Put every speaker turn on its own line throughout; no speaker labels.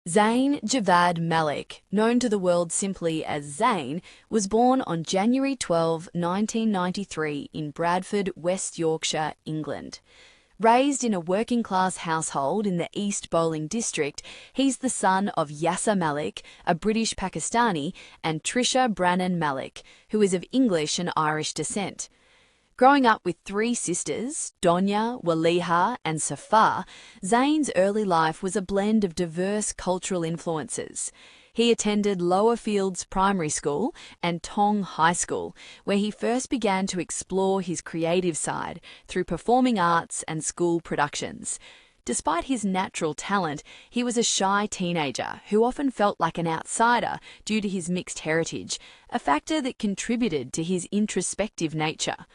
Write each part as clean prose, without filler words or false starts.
Zayn Javad Malik, known to the world simply as Zayn, was born on January 12, 1993 in Bradford, West Yorkshire, England. Raised in a working-class household in the East Bowling district, he's the son of Yasser Malik, a British Pakistani, and Trisha Brannan Malik, who is of English and Irish descent. Growing up with three sisters, Donya, Waliha, and Safar, Zayn's early life was a blend of diverse cultural influences. He attended Lower Fields Primary School and Tong High School, where he first began to explore his creative side through performing arts and school productions. Despite his natural talent, he was a shy teenager who often felt like an outsider due to his mixed heritage, a factor that contributed to his introspective nature.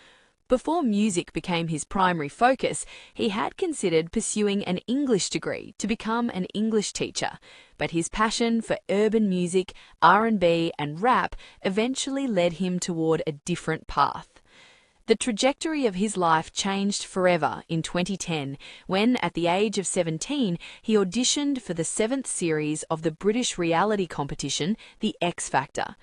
Before music became his primary focus, he had considered pursuing an English degree to become an English teacher, but his passion for urban music, R&B, and rap eventually led him toward a different path. The trajectory of his life changed forever in 2010 when, at the age of 17, he auditioned for the 7th series of the British reality competition, The X Factor.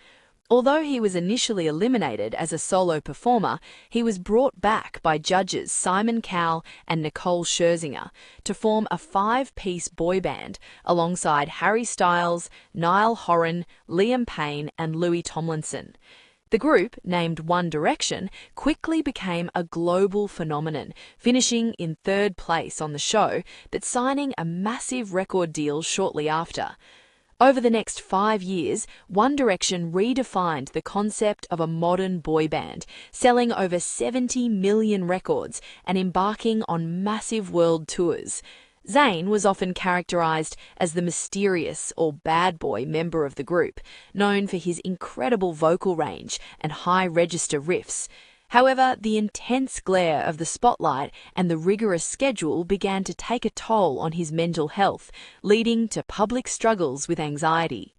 Although he was initially eliminated as a solo performer, he was brought back by judges Simon Cowell and Nicole Scherzinger to form a 5-piece boy band alongside Harry Styles, Niall Horan, Liam Payne, and Louis Tomlinson. The group, named One Direction, quickly became a global phenomenon, finishing in 3rd place on the show, but signing a massive record deal shortly after. Over the next 5 years, One Direction redefined the concept of a modern boy band, selling over 70 million records and embarking on massive world tours. Zayn was often characterized as the mysterious or bad boy member of the group, known for his incredible vocal range and high register riffs. However, the intense glare of the spotlight and the rigorous schedule began to take a toll on his mental health, leading to public struggles with anxiety.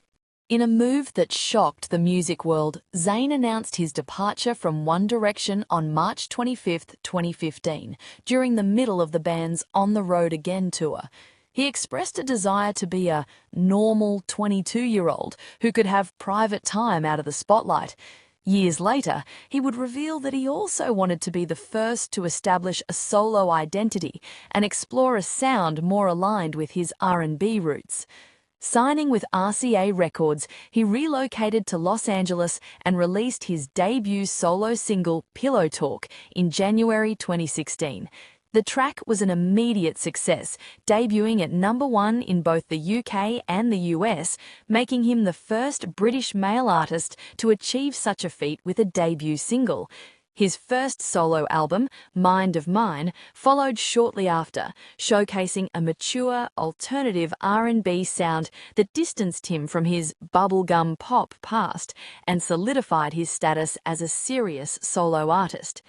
In a move that shocked the music world, Zayn announced his departure from One Direction on March 25, 2015, during the middle of the band's On the Road Again tour. He expressed a desire to be a normal 22-year-old who could have private time out of the spotlight. Years later, he would reveal that he also wanted to be the first to establish a solo identity and explore a sound more aligned with his R&B roots. Signing with RCA Records, he relocated to Los Angeles and released his debut solo single, Pillow Talk, in January 2016. The track was an immediate success, debuting at #1 in both the UK and the US, making him the first British male artist to achieve such a feat with a debut single. His first solo album, Mind of Mine, followed shortly after, showcasing a mature, alternative R&B sound that distanced him from his bubblegum pop past and solidified his status as a serious solo artist.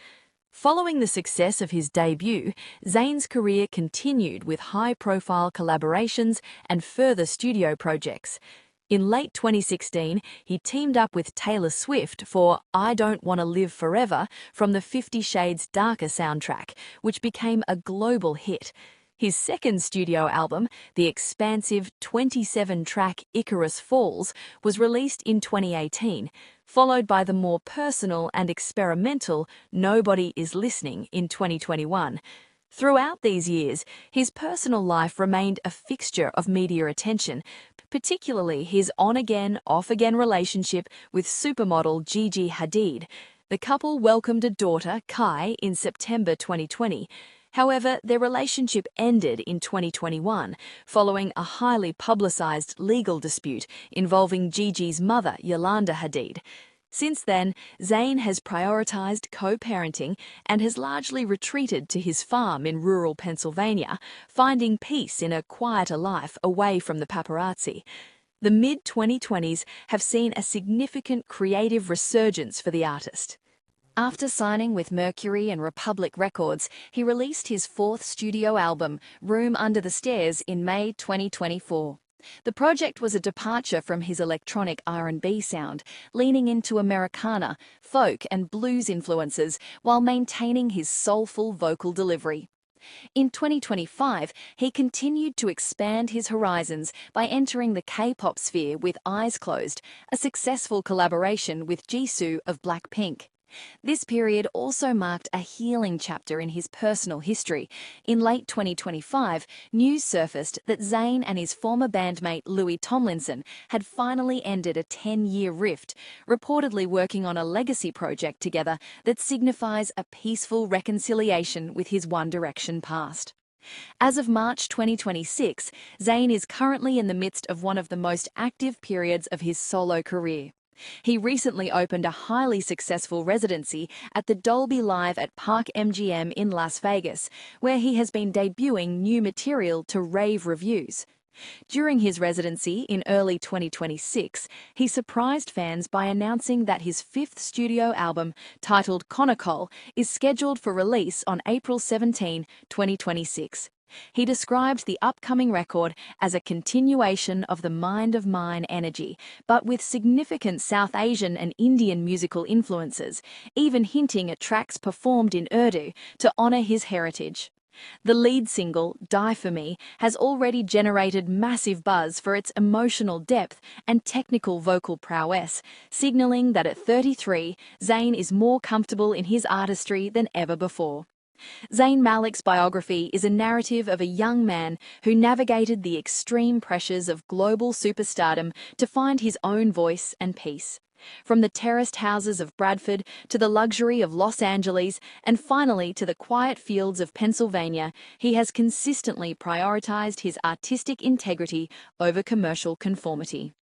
Following the success of his debut, Zayn's career continued with high-profile collaborations and further studio projects. In late 2016, he teamed up with Taylor Swift for I Don't Want to Live Forever from the 50 Shades Darker soundtrack, which became a global hit. His second studio album, the expansive 27-track Icarus Falls, was released in 2018, followed by the more personal and experimental Nobody Is Listening in 2021. Throughout these years, his personal life remained a fixture of media attention, particularly his on-again, off-again relationship with supermodel Gigi Hadid. The couple welcomed a daughter, Kai, in September 2020. However, their relationship ended in 2021, following a highly publicized legal dispute involving Gigi's mother, Yolanda Hadid. Since then, Zayn has prioritized co-parenting and has largely retreated to his farm in rural Pennsylvania, finding peace in a quieter life away from the paparazzi. The mid-2020s have seen a significant creative resurgence for the artist. After signing with Mercury and Republic Records, he released his 4th studio album, Room Under the Stairs, in May 2024. The project was a departure from his electronic R&B sound, leaning into Americana, folk and blues influences while maintaining his soulful vocal delivery.
In 2025, he continued to expand his horizons by entering the K-pop sphere with Eyes Closed, a successful collaboration with Jisoo of Blackpink. This period also marked a healing chapter in his personal history. In late 2025, news surfaced that Zayn and his former bandmate Louis Tomlinson had finally ended a 10-year rift, reportedly working on a legacy project together that signifies a peaceful reconciliation with his One Direction past. As of March 2026, Zayn is currently in the midst of one of the most active periods of his solo career. He recently opened a highly successful residency at the Dolby Live at Park MGM in Las Vegas, where he has been debuting new material to rave reviews. During his residency in early 2026, he surprised fans by announcing that his fifth studio album, titled Chronicle, is scheduled for release on April 17, 2026. He described the upcoming record as a continuation of the Mind of Mine energy, but with significant South Asian and Indian musical influences, even hinting at tracks performed in Urdu to honor his heritage. The lead single, Die For Me, has already generated massive buzz for its emotional depth and technical vocal prowess, signaling that at 33, Zayn is more comfortable in his artistry than ever before. Zayn Malik's biography is a narrative of a young man who navigated the extreme pressures of global superstardom to find his own voice and peace. From the terraced houses of Bradford to the luxury of Los Angeles and finally to the quiet fields of Pennsylvania, he has consistently prioritized his artistic integrity over commercial conformity.